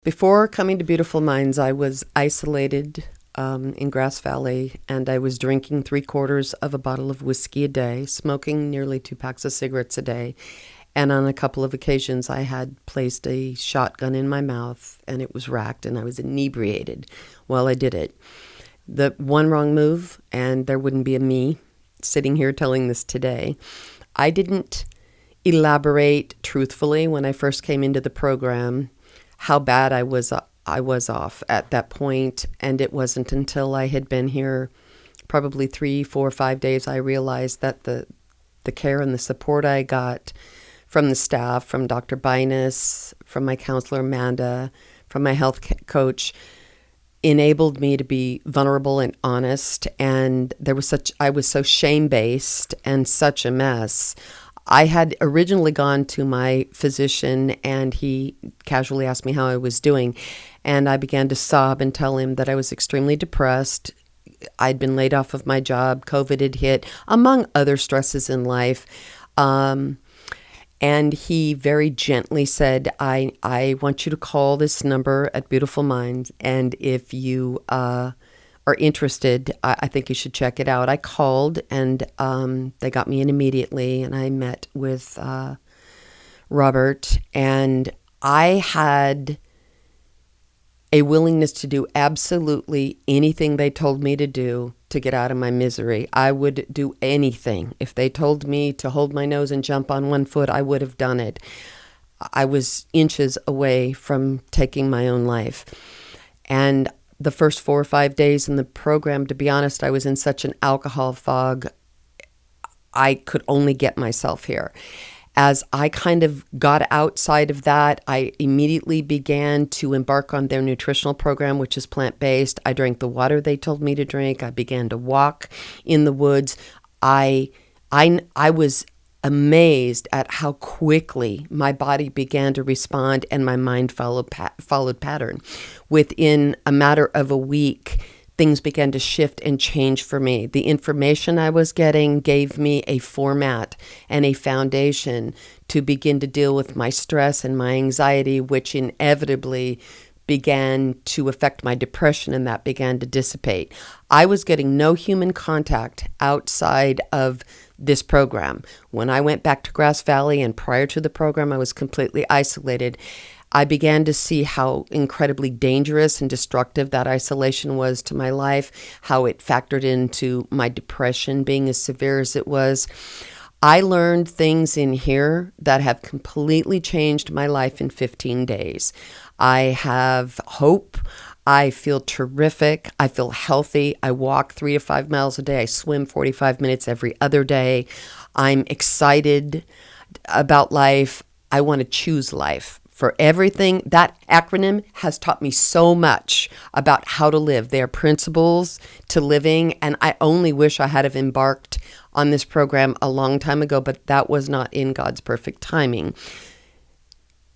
Before coming to Beautiful Minds, I was isolated in Grass Valley, and I was drinking 3/4 of a bottle of whiskey a day, smoking nearly 2 packs of cigarettes a day, and on a couple of occasions I had placed a shotgun in my mouth, and it was racked, and I was inebriated while I did it. The one wrong move, and there wouldn't be a me sitting here telling this today. I didn't elaborate truthfully when I first came into the program how bad I was off at that point, and it wasn't until I had been here probably 3, 4, 5 days I realized that the care and the support I got from the staff, from Dr. Binus, from my counselor Amanda, from my health coach, enabled me to be vulnerable and honest. And I was so shame-based and such a mess. I had originally gone to my physician, and he casually asked me how I was doing, and I began to sob and tell him that I was extremely depressed. I'd been laid off of my job, COVID had hit, among other stresses in life. And he very gently said, I want you to call this number at Beautiful Minds, and if you are interested, I think you should check it out. I called, and they got me in immediately, and I met with Robert, and I had a willingness to do absolutely anything they told me to do to get out of my misery. I would do anything. If they told me to hold my nose and jump on one foot, I would have done it. I was inches away from taking my own life. And the first 4 or 5 days in the program, to be honest, I was in such an alcohol fog, I could only get myself here. As I kind of got outside of that, I immediately began to embark on their nutritional program, which is plant-based. I drank the water they told me to drink. I began to walk in the woods. I was amazed at how quickly my body began to respond and my mind followed pattern. Within a matter of a week, things began to shift and change for me. The information I was getting gave me a format and a foundation to begin to deal with my stress and my anxiety, which inevitably began to affect my depression, and that began to dissipate. I was getting no human contact outside of this program. When I went back to Grass Valley, and prior to the program, I was completely isolated. I began to see how incredibly dangerous and destructive that isolation was to my life, how it factored into my depression being as severe as it was. I learned things in here that have completely changed my life in 15 days. I have hope. I feel terrific. I feel healthy. I walk 3 to 5 miles a day. I swim 45 minutes every other day. I'm excited about life. I want to choose life. For everything, that acronym has taught me so much about how to live. They are principles to living, and I only wish I had have embarked on this program a long time ago, but that was not in God's perfect timing.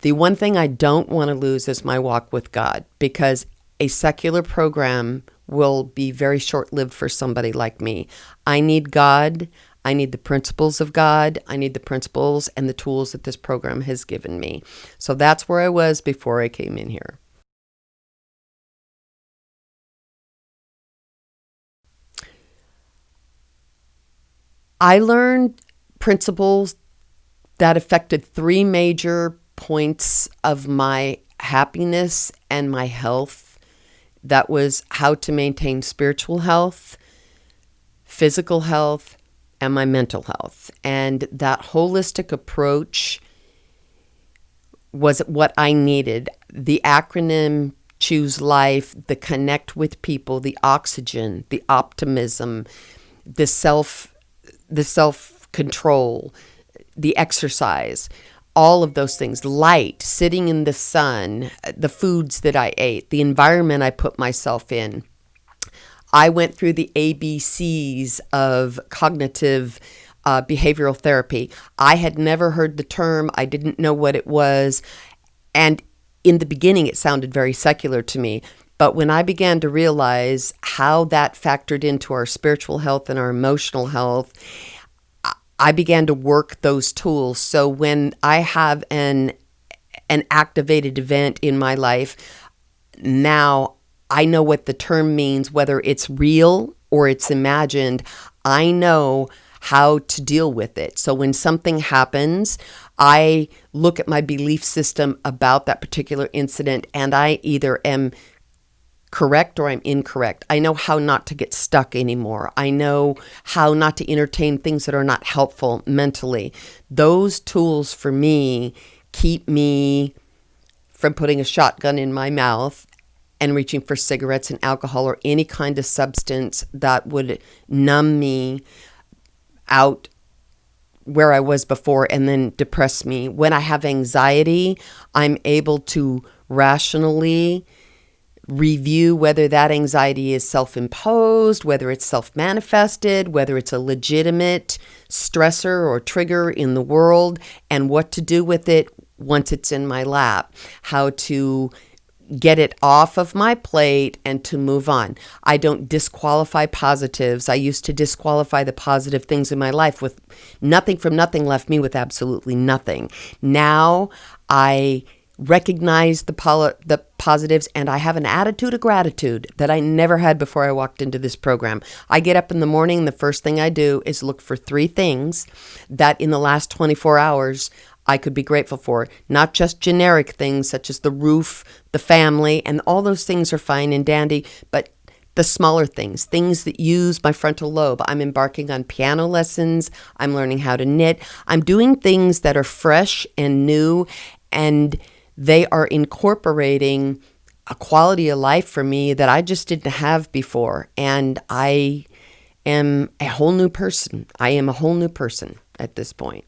The one thing I don't want to lose is my walk with God, because a secular program will be very short-lived for somebody like me. I need God. I need the principles of God. I need the principles and the tools that this program has given me. So that's where I was before I came in here. I learned principles that affected 3 major points of my happiness and my health. That was how to maintain spiritual health, physical health, and my mental health. And that holistic approach was what I needed. The acronym Choose Life, the connect with people, the oxygen, the optimism, the self-control, the exercise, all of those things, light, sitting in the sun, the foods that I ate, the environment I put myself in. I went through the ABCs of cognitive behavioral therapy. I had never heard the term. I didn't know what it was. And in the beginning, it sounded very secular to me. But when I began to realize how that factored into our spiritual health and our emotional health, I began to work those tools. So when I have an an activated event in my life. Now I know what the term means, whether it's real or it's imagined. I know how to deal with it. So when something happens, I look at my belief system about that particular incident, and I either am correct or I'm incorrect. I know how not to get stuck anymore. I know how not to entertain things that are not helpful mentally. Those tools for me keep me from putting a shotgun in my mouth and reaching for cigarettes and alcohol or any kind of substance that would numb me out where I was before and then depress me. When I have anxiety, I'm able to rationally review whether that anxiety is self-imposed, whether it's self-manifested, whether it's a legitimate stressor or trigger in the world, and what to do with it once it's in my lap, how to get it off of my plate and to move on. I don't disqualify positives. I used to disqualify the positive things in my life with nothing from nothing left me with absolutely nothing. Now I recognize the positives, and I have an attitude of gratitude that I never had before I walked into this program. I get up in the morning, the first thing I do is look for 3 things that in the last 24 hours I could be grateful for. Not just generic things such as the roof, the family, and all those things are fine and dandy, but the smaller things that use my frontal lobe. I'm embarking on piano lessons. I'm learning how to knit. I'm doing things that are fresh and new, and they are incorporating a quality of life for me that I just didn't have before. And I am a whole new person. I am a whole new person at this point.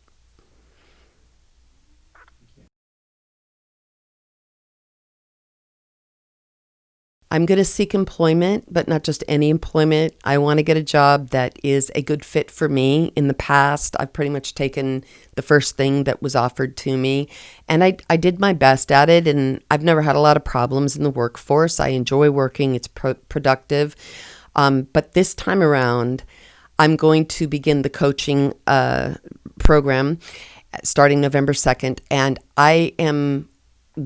I'm going to seek employment, but not just any employment. I want to get a job that is a good fit for me. In the past, I've pretty much taken the first thing that was offered to me, and I did my best at it, and I've never had a lot of problems in the workforce. I enjoy working. It's productive. But this time around, I'm going to begin the coaching program starting November 2nd, and I am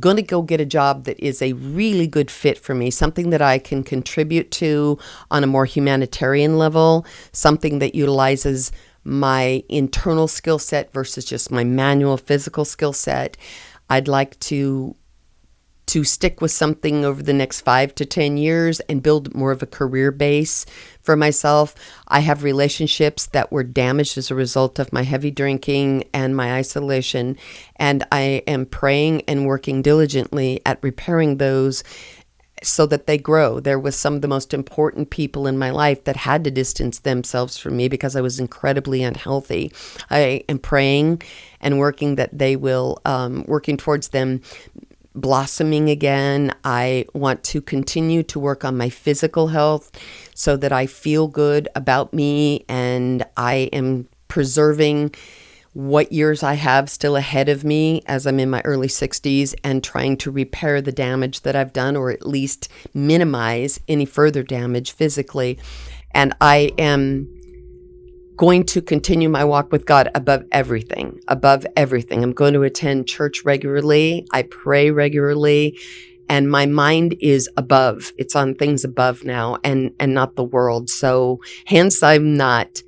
going to go get a job that is a really good fit for me, something that I can contribute to on a more humanitarian level, something that utilizes my internal skill set versus just my manual physical skill set. I'd like to stick with something over the next 5 to 10 years and build more of a career base for myself. I have relationships that were damaged as a result of my heavy drinking and my isolation, and I am praying and working diligently at repairing those so that they grow. There was some of the most important people in my life that had to distance themselves from me because I was incredibly unhealthy. I am praying and working that they will, working towards them blossoming again. I want to continue to work on my physical health so that I feel good about me, and I am preserving what years I have still ahead of me as I'm in my early 60s and trying to repair the damage that I've done, or at least minimize any further damage physically. And I am going to continue my walk with God above everything, above everything. I'm going to attend church regularly. I pray regularly, and my mind is above. It's on things above now and not the world. So hence I'm not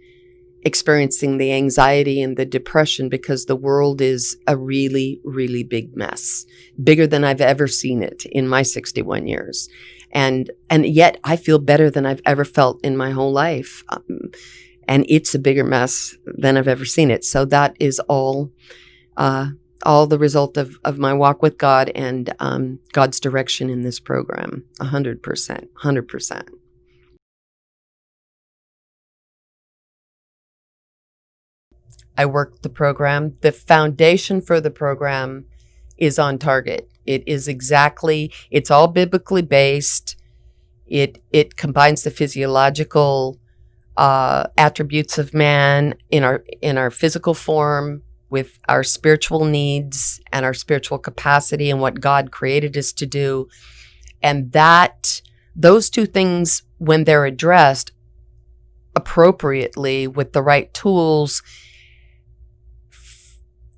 experiencing the anxiety and the depression, because the world is a really, really big mess, bigger than I've ever seen it in my 61 years. And yet I feel better than I've ever felt in my whole life. And it's a bigger mess than I've ever seen it. So that is all the result of my walk with God and God's direction in this program. 100%, 100%. I worked the program. The foundation for the program is on target. It's all biblically based. It combines the physiological attributes of man in our physical form with our spiritual needs and our spiritual capacity and what God created us to do. And those two things, when they're addressed appropriately with the right tools,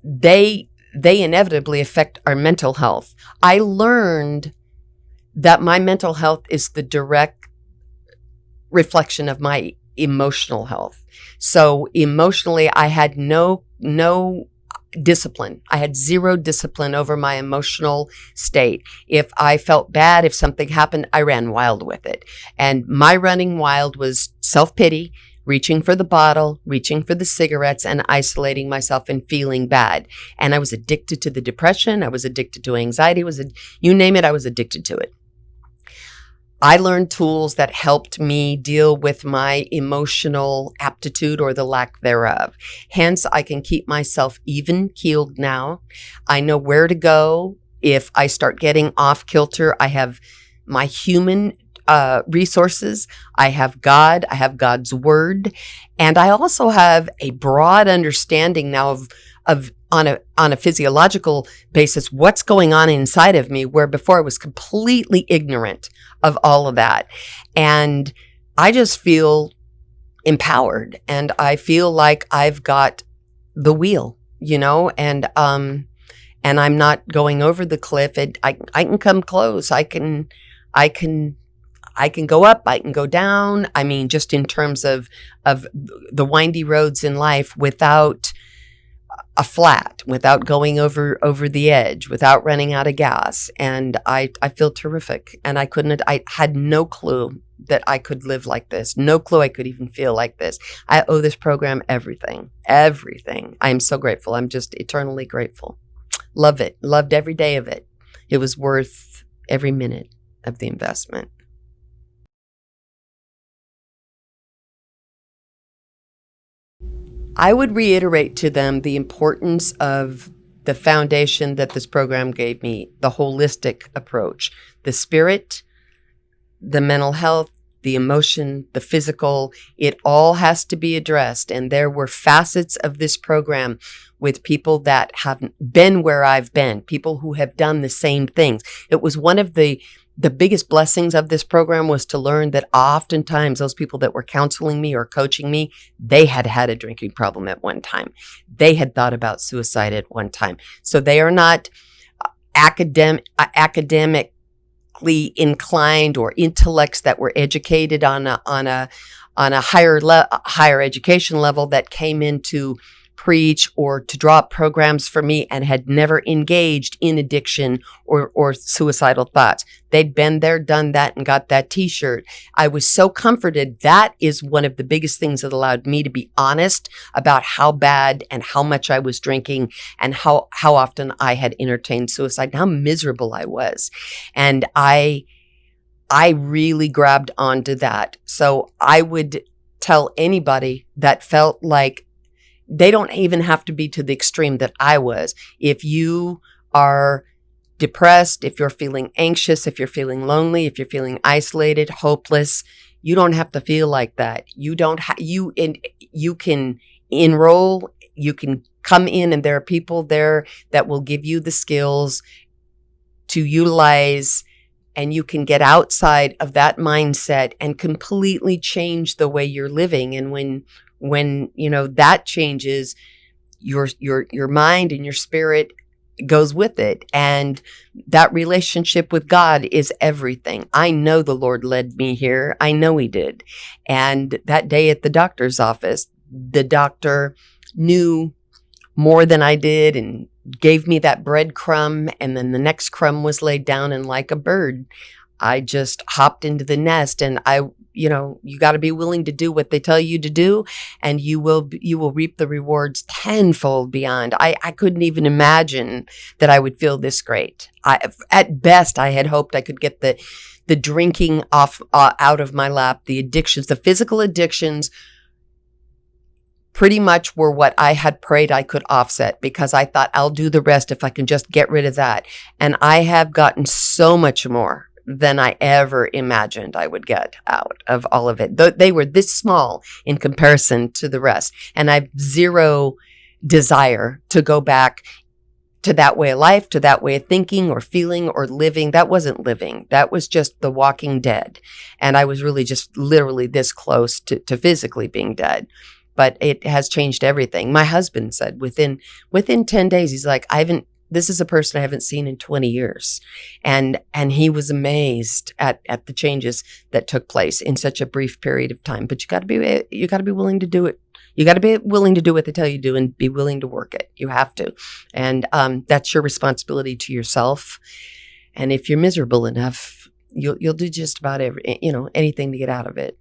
they they inevitably affect our mental health. I learned that my mental health is the direct reflection of my emotional health. So emotionally, I had no discipline. I had zero discipline over my emotional state. If I felt bad, if something happened, I ran wild with it. And my running wild was self-pity, reaching for the bottle, reaching for the cigarettes, and isolating myself and feeling bad. And I was addicted to the depression. I was addicted to anxiety. You name it, I was addicted to it. I learned tools that helped me deal with my emotional aptitude or the lack thereof. Hence, I can keep myself even keeled now. I know where to go. If I start getting off kilter, I have my human resources. I have God. I have God's word. And I also have a broad understanding now of on a physiological basis, what's going on inside of me, where before I was completely ignorant of all of that. And I just feel empowered, and I feel like I've got the wheel, and I'm not going over the cliff. I can come close. I can go up, I can go down. I mean, just in terms of the windy roads in life, without a flat, without going over the edge, without running out of gas. And I feel terrific. And I had no clue that I could live like this. No clue I could even feel like this. I owe this program everything. I am so grateful. I'm just eternally grateful. Love it. Loved every day of it. It was worth every minute of the investment. I would reiterate to them the importance of the foundation that this program gave me, the holistic approach, the spirit, the mental health, the emotion, the physical. It all has to be addressed. And there were facets of this program with people that haven't been where I've been, people who have done the same things. It was one of the biggest blessings of this program was to learn that oftentimes those people that were counseling me or coaching me, they had had a drinking problem at one time. They had thought about suicide at one time. So they are not academically inclined or intellects that were educated on a higher education level that came in to preach or to draw up programs for me and had never engaged in addiction or suicidal thoughts. They'd been there, done that, and got that t-shirt. I was so comforted. That is one of the biggest things that allowed me to be honest about how bad and how much I was drinking and how often I had entertained suicide and how miserable I was. And I really grabbed onto that. So I would tell anybody that felt like they don't even have to be to the extreme that I was. If you are depressed, if you're feeling anxious, if you're feeling lonely, if you're feeling isolated, hopeless, you don't have to feel like that. You can enroll, you can come in, and there are people there that will give you the skills to utilize, and you can get outside of that mindset and completely change the way you're living. And when that changes, your mind and your spirit goes with it. And that relationship with God is everything. I know the Lord led me here. I know he did. And that day at the doctor's office, the doctor knew more than I did and gave me that breadcrumb. And then the next crumb was laid down, and like a bird, I just hopped into the nest. And you got to be willing to do what they tell you to do, and you will reap the rewards tenfold beyond. I couldn't even imagine that I would feel this great. At best, I had hoped I could get the drinking off out of my lap. The addictions, the physical addictions, pretty much were what I had prayed I could offset, because I thought I'll do the rest if I can just get rid of that. And I have gotten so much more than I ever imagined I would get out of all of it. They were this small in comparison to the rest. And I've zero desire to go back to that way of life, to that way of thinking or feeling or living. That wasn't living. That was just the walking dead. And I was really just literally this close to physically being dead. but it has changed everything. My husband said within 10 days, he's like, this is a person I haven't seen in 20 years. And he was amazed at the changes that took place in such a brief period of time. But you got to be willing to do it. You got to be willing to do what they tell you to do and be willing to work it. You have to. And that's your responsibility to yourself. And if you're miserable enough, you'll do just about anything to get out of it.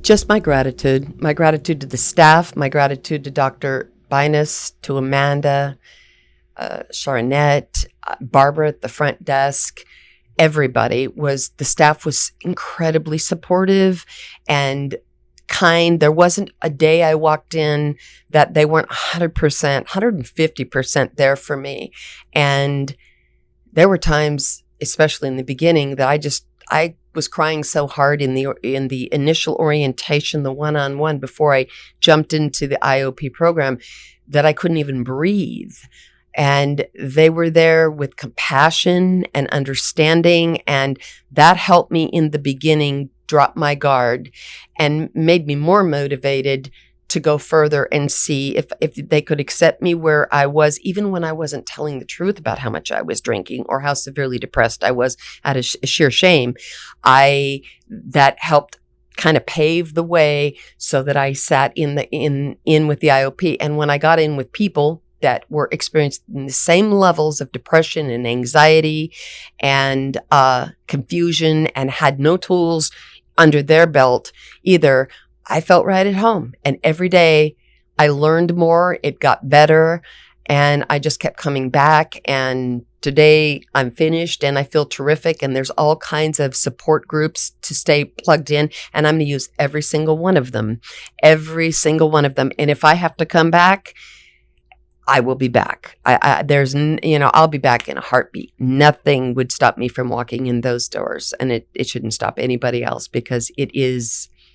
Just my gratitude to the staff, my gratitude to Dr. Binus, to Amanda, Sharonette, Barbara at the front desk. Everybody the staff was incredibly supportive and kind. There wasn't a day I walked in that they weren't 100%, 150% there for me. And there were times, especially in the beginning, that I was crying so hard in the initial orientation, the one-on-one, before I jumped into the IOP program, that I couldn't even breathe. And they were there with compassion and understanding, and that helped me in the beginning drop my guard and made me more motivated to go further and see if they could accept me where I was, even when I wasn't telling the truth about how much I was drinking or how severely depressed I was out of sheer shame. That helped kind of pave the way so that I sat in with the IOP. And when I got in with people that were experiencing the same levels of depression and anxiety and confusion and had no tools under their belt either, I felt right at home. And every day I learned more, it got better, and I just kept coming back. And today I'm finished and I feel terrific. And there's all kinds of support groups to stay plugged in. And I'm going to use every single one of them. And if I have to come back, I will be back. I'll be back in a heartbeat. Nothing would stop me from walking in those doors. And it shouldn't stop anybody else, because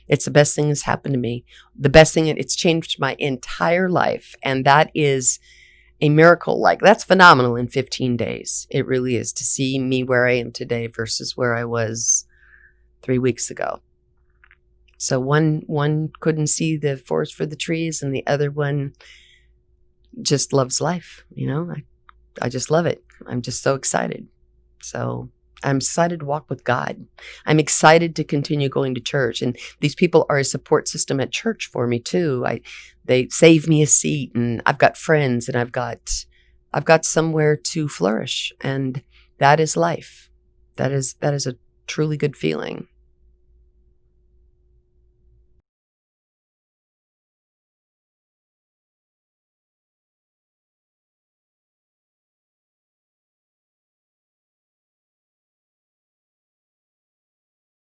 it's the best thing that's happened to me. The best thing, it's changed my entire life. And that is a miracle. That's phenomenal in 15 days. It really is, to see me where I am today versus where I was 3 weeks ago. So one couldn't see the forest for the trees, and the other one just loves life. I just love it. I'm just so excited. So I'm excited to walk with God. I'm excited to continue going to church. And these people are a support system at church for me too. They save me a seat, and I've got friends, and I've got somewhere to flourish. And that is life. That is a truly good feeling.